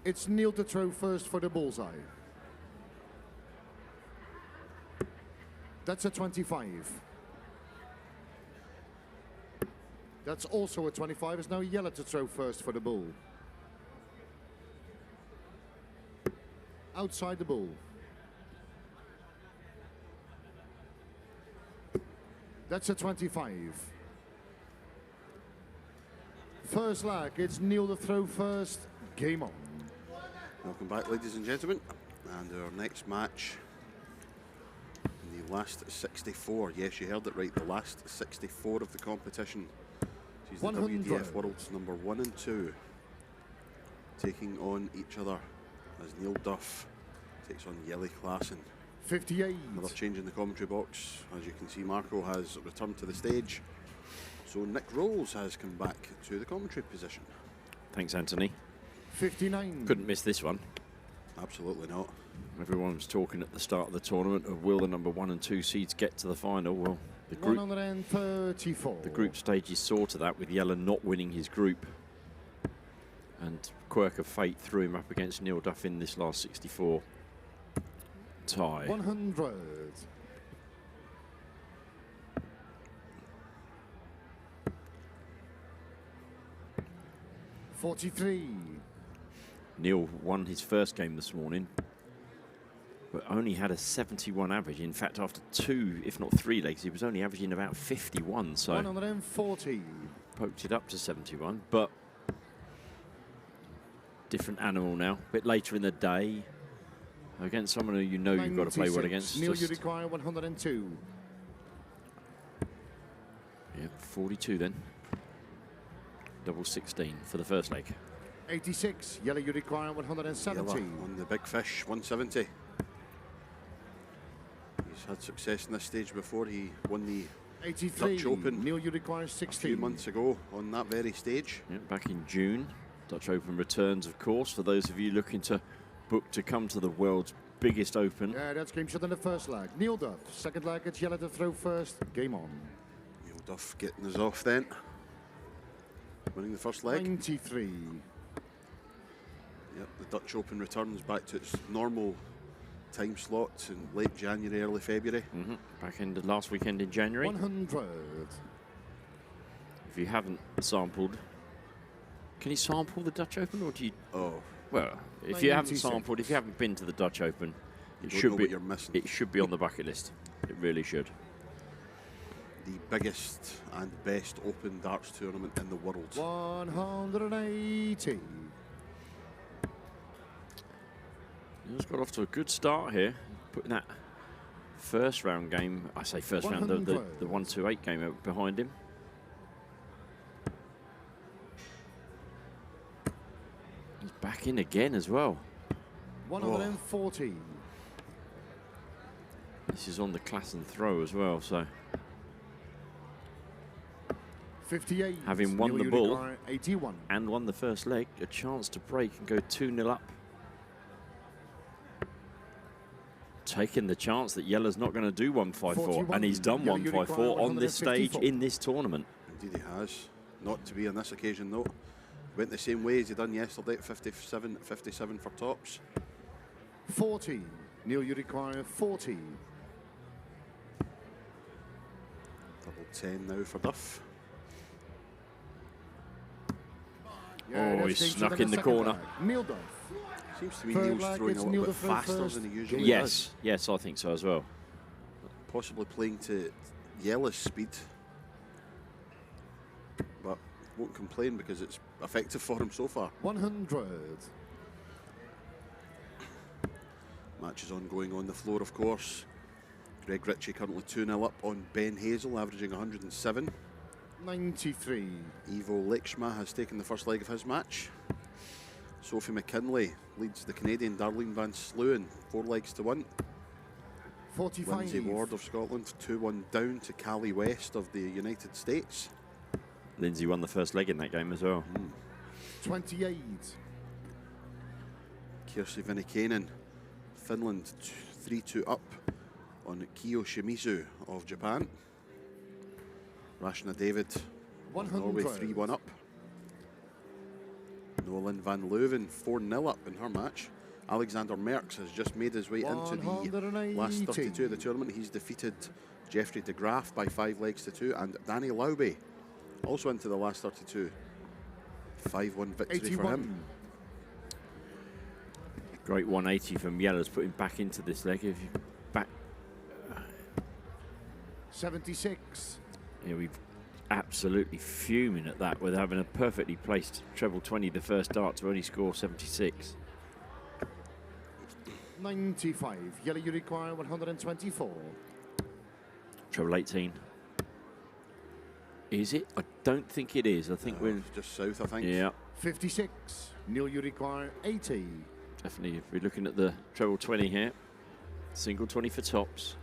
It's Neil to throw first for the bullseye. That's a 25. That's also a 25. It's now Jelle to throw first for the bull. Outside the bull. That's a 25. First leg, it's Neil to throw first. Game on. Welcome back, ladies and gentlemen. And our next match, in the last 64. Yes, you heard it right, the last 64 of the competition. She's the WDF World's number 1 and 2, taking on each other as Neil Duff takes on Jelle Klaasen. 58. Another change in the commentary box. As you can see, Marco has returned to the stage. So Nick Rolls has come back to the commentary position. Thanks, Anthony. 59. Couldn't miss this one. Absolutely not. Everyone was talking at the start of the tournament of will the number 1 and 2 seeds get to the final. Well, the group, 134. the group stages saw to that, with Jelle not winning his group. And quirk of fate threw him up against Neil Duff in this last 64 tie. 100. $43. Neil won his first game this morning, but only had a 71 average. In fact, after 2, if not 3 legs, he was only averaging about 51. So 140. Poked it up to 71, but different animal now. A bit later in the day, against someone who you know you've got to play well against. Neil, you require 102. Yeah, 42 then. Double 16 for the first leg. 86. Jelle, you require 170. Jelle on the big fish, 170. He's had success in this stage before. He won the 83. Dutch Open Neil, you require 60. a few months ago on that very stage. Yeah, back in June. Dutch Open returns, of course, for those of you looking to book to come to the world's biggest open. Yeah, that's game shot in the first leg. Neil Duff. Second leg, it's Jelle to throw first. Game on. Neil Duff getting us off then. Winning the first leg. 93. Yep, the Dutch Open returns back to its normal time slot in late January, early February. Back in the last weekend in January. 100. If you haven't sampled, can you sample the Dutch Open, or do you? Oh, well, if you haven't sampled, if you haven't been to the Dutch Open, it should be. You're missing. It should be on the bucket list. It really should. The biggest and best open darts tournament in the world. 180. He's got off to a good start here, putting that first round game, I say first round, the 128 game out behind him. He's back in again as well. 140. This is on the Klaasen throw as well, so 58. having won the bull 81. and won the first leg, a chance to break and go 2-0 up. Taking the chance that Jelle's not going to do 154, and he's done 154 on this stage in this tournament. Indeed he has. Not to be on this occasion though. Went the same way as he done yesterday at 57 for tops. 40. Neil, you require 40. Double 10 now for Duff. Yeah, oh, he's snuck in the corner. Neil Duff. Seems to me Neil's throwing a little bit faster than he usually Yes, does. yes, I think so as well. Possibly playing to Jelle's speed, but won't complain because it's effective for him so far. 100. Match is ongoing on the floor, of course. Greg Ritchie currently 2-0 up on Ben Hazel, averaging 107. 93. Ivo Lekshma has taken the first leg of his match. Sophie McKinley leads the Canadian Darlene Van Sluwen 4 legs to 1. 45. Lindsay Ward of Scotland 2-1 down to Callie West of the United States. Lindsay won the first leg in that game as well. 28. Kirsi Vinikainen, Finland 3-2 up on Kiyo Shimizu of Japan. Rashna David of Norway 3-1 up. Nolan van Leuven 4-0 up in her match. Alexander Merckx has just made his way into the last 32 of the tournament. He's defeated Jeffrey de Graaf by 5 legs to 2, and Danny Laube also into the last 32. 5-1 victory 81. for him. Great 180 from Jelle's put him back into this leg. If you back, 76. yeah, we've absolutely fuming at that with having a perfectly placed treble 20 the first dart to only score 76. 95. Jelle, you require 124. Treble 18. Is it? I don't think it is. I think we're just south, I think. Yeah. 56. Neil, you require 80. Definitely, if we're looking at the treble 20 here, single 20 for tops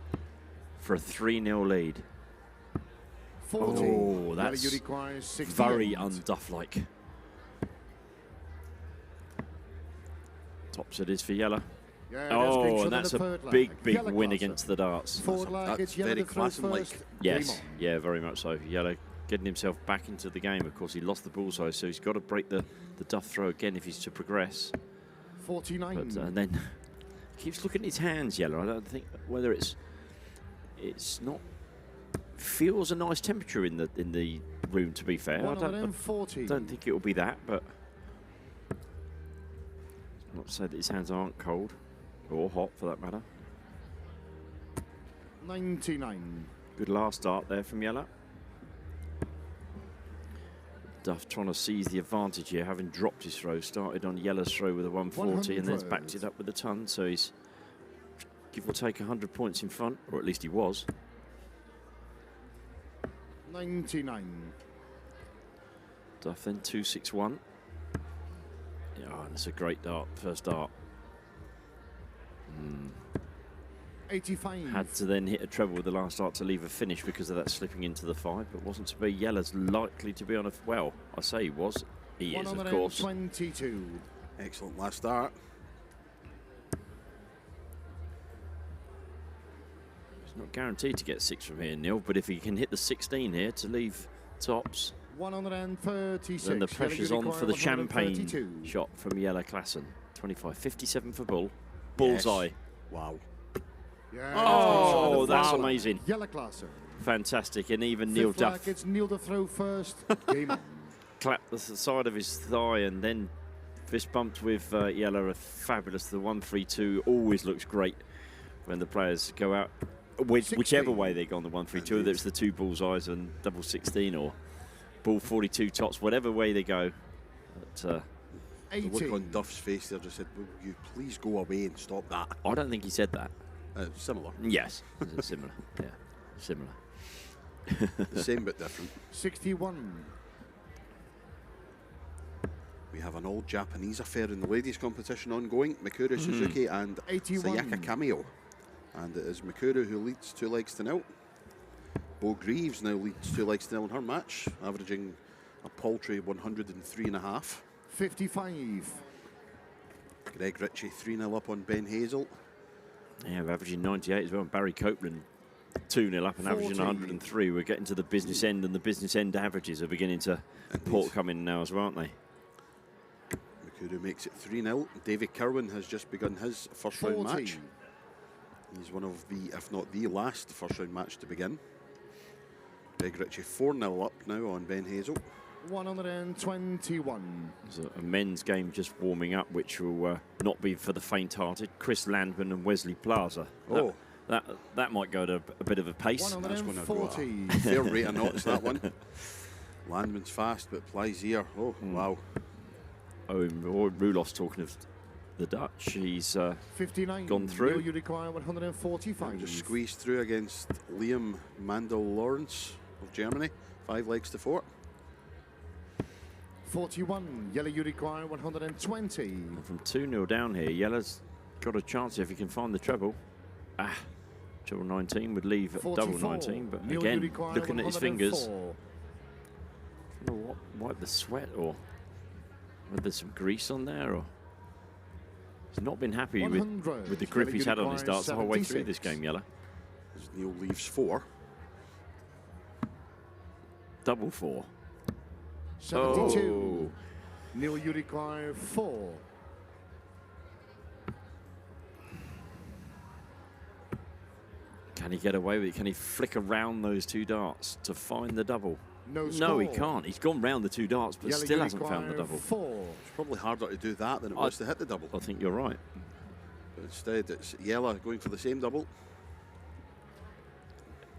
for a 3-0 lead. 40. Oh, that's Jelle, you require 68. very unduff-like. Tops it is for Jelle. Yeah, Oh, and that's a big Jelle win Klaasen. against the darts. Forward leg, it's Jelle very to throw Klaasen-like. first. Yes, Game on. yeah, very much so. Jelle getting himself back into the game. Of course, he lost the bullseye, so he's got to break the duff throw again if he's to progress. 49. But and then keeps looking at his hands, Jelle. I don't think whether it's not feels a nice temperature in the room. To be fair, I 140. don't think it will be that, but not to say that his hands aren't cold or hot for that matter. 99. Good last start there from Jelle. Duff trying to seize the advantage here, having dropped his throw. Started on Jelle's throw with a 140 and then backed it up with a ton. So he's give or take 100 points in front, or at least he was. 99. Duff then 261. Yeah, and it's a great dart, first dart. 85. Had to then hit a treble with the last dart to leave a finish because of that slipping into the 5, but wasn't to be. Jelle's likely to be on a, well, I say he was. He is, of course. 122. Excellent last start. It's not guaranteed to get 6 from here, Neil, but if he can hit the 16 here to leave tops, 136. then the pressure's on for the champagne 132. shot from Jelle Klaasen. 25, 57 for bull. Bullseye. Yes. Wow. Yeah, Oh, that's wow. amazing. Jelle Klaasen. Fantastic. And even Neil Fifth leg, Duff it's Neil to throw first. Game on. clapped the side of his thigh and then fist bumped with Jelle. A fabulous. The 132 always looks great when the players go out, whichever way they go on the 132, whether it's the 2 bullseyes and double 16 or ball 42 tops, whatever way they go. But, the look 80. on Duff's face there just said, will you please go away and stop that? I don't think he said that. Similar. Yes, similar. Yeah, similar. The same but different. 61. We have an old Japanese affair in the ladies' competition ongoing. Mikuru Suzuki and 81. Sayaka Kamio. And it is Mikuru who leads 2 legs to 0. Bo Greaves now leads 2 legs to 0 in her match, averaging a paltry 103.5. 55. Greg Ritchie 3-0 up on Ben Hazel. Yeah, we're averaging 98 as well. Barry Copeland 2-0 up and averaging 40. 103. We're getting to the business end, and the business end averages are beginning to port come in now as well, aren't they? Mikuru makes it 3-0. David Kirwan has just begun his first round 40. match. He's one of the, if not the last first round match to begin. Greg Ritchie 4-0 up now on Ben Hazel. 121. There's a men's game just warming up, which will not be for the faint-hearted. Chris Landman and Wesley Plaza. Oh. That might go at a bit of a pace. That's going to go 140. a fair rate of knots, that one. Landman's fast, but Plaisier, oh, wow. Oh, and Roelof's talking of the Dutch. He's 59. gone through. Neil, you require 145. Just squeezed through against Liam Mandel-Lawrence of Germany. 5 legs to 4. 41. Jelle, you require 120. from 2-0 down here. Jelle's got a chance if he can find the treble. Treble 19 would leave at 44. double 19, but Neil, you again, require looking at his fingers. 104. I don't know wipe the sweat, or whether there's some grease on there, or he's not been happy with 100. the grip Jelle, he's you had on his require darts the whole way through 76. this game, Jelle. As Neil leaves 4. Double 4. 72. Neil, you require 4. Can he get away with it? Can he flick around those 2 darts to find the double? No No, he score. can't. He's gone round the 2 darts, but Yellow, still you hasn't found the require double. 4. It's probably harder to do that than it was to hit the double. I think you're right. But instead, it's Jelle going for the same double.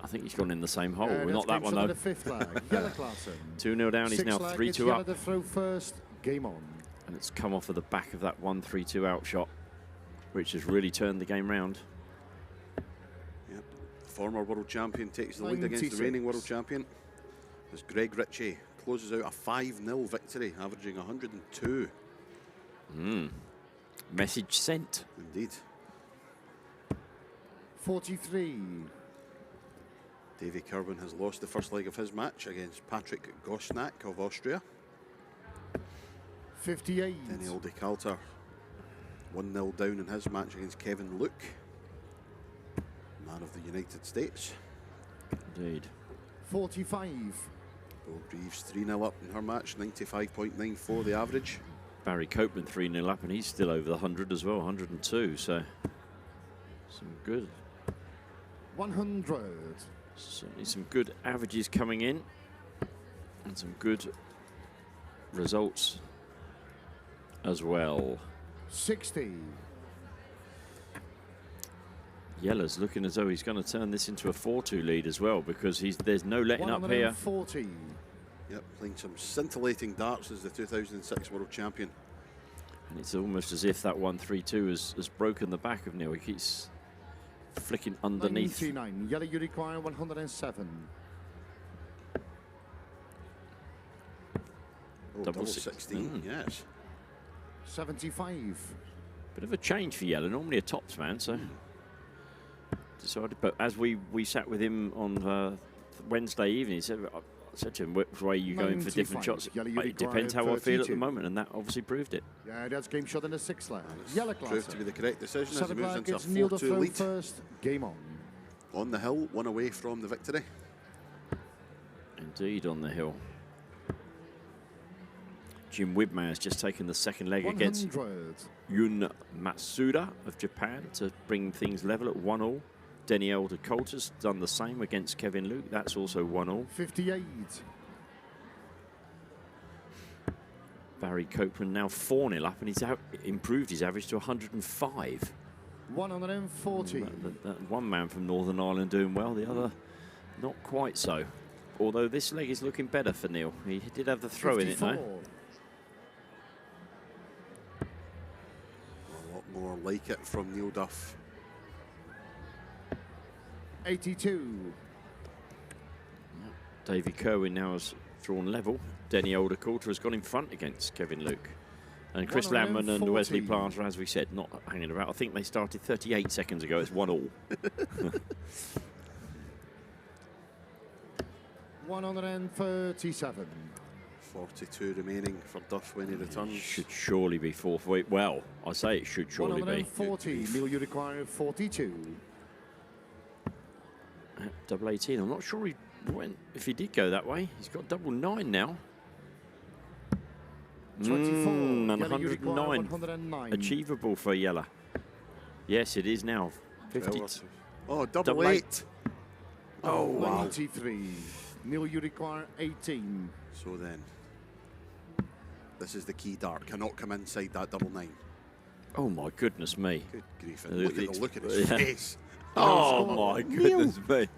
I think he's gone in the same hole. And Not that one, The though. 5th lag. Jelle Klaasen. 2-0 down. He's 6 now lag, 3-2 it's Jelle up. to throw first. Game on. And it's come off of the back of that 1-3-2 out shot, which has really turned the game round. Yep. Former world champion takes the lead against the 96. reigning world champion. As Greg Ritchie closes out a 5-0 victory, averaging 102. Message sent. Indeed. 43. Davy Kerwin has lost the first leg of his match against Patrick Gosnack of Austria. 58. Daniel de Kalter 1-0 down in his match against Kevin Luke, man of the United States. Indeed. 45. Bill Greaves 3-0 up in her match, 95.94 the average. Barry Copeman 3-0 up, and he's still over the 100 as well, 102. So some good, 100. certainly some good averages coming in, and some good results as well. 60. Jelle's looking as though he's going to turn this into a 4-2 lead as well, because there's no letting up here. 140. Yep, playing some scintillating darts as the 2006 world champion. And it's almost as if that 1-3-2 has broken the back of Neil. He keeps flicking underneath. 99. Jelle, you require 107. Oh, double 16, yes. 75. Bit of a change for Jelle, normally a tops man, so decided. But as we sat with him on Wednesday evening, he said, I said to him, which way are you going for different 95. shots? Jelle, you It depends how require I feel at the 32. moment, and that obviously proved it. Yeah, that's game shot in the 6th lag. Jelle Proved to be Klaasen. the correct decision as he 7th moves lag, into a it's Neil to 4-2 throw lead. first. Game on. On the hill, one away from the victory. Indeed, on the hill. Jim Widmau has just taken the second leg against 100. Yun Matsuda of Japan to bring things level at 1-1. Daniel de Coulter's done the same against Kevin Luke. That's also 1-1. 58. Barry Copeland now 4-0 up, and he's improved his average to 105. 140. That one man from Northern Ireland doing well, the other not quite so. Although this leg is looking better for Neil. He did have the throw in it, 54. though. A lot more like it from Neil Duff. 82. Davy Kerwin now has drawn level. Daniel de Coulter has gone in front against Kevin Luke. And Chris Landman and 140. Wesley Planter, as we said, not hanging about. I think they started 38 seconds ago. It's 1-1. 137. 42 remaining for Duff when he returns. Should surely be fourth weight. Well, I say it should surely be. 140. Neil, you require 42. Double 18. I'm not sure if he did go that way. He's got double 9 now. 24. And Jelle, you require 109. 109. Achievable for Jelle. Yes, it is now. 50. Oh, double Double 8. Oh, wow. 93. Neil, you require 18. So then, this is the key dart. Cannot come inside that double 9. Oh, my goodness me. Good grief. And look at the look at his Yeah. face. Oh, score. my goodness me.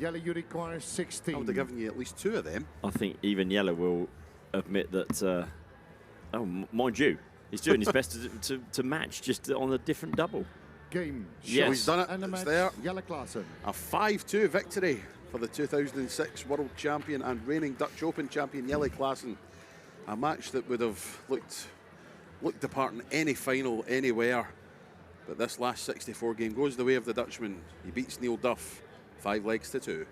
Jelle, you require I 16. would have given you at least 2 of them. I think even Jelle will admit that, mind you, he's doing his best to match just on a different double. Game. Yes. So he's done it. And the It's match, there. Jelle Klaasen. A 5-2 victory for the 2006 World Champion and reigning Dutch Open champion Jelle Klaasen. A match that would have looked the part in any final anywhere. But this last 64 game goes the way of the Dutchman. He beats Neil Duff 5 legs to 2.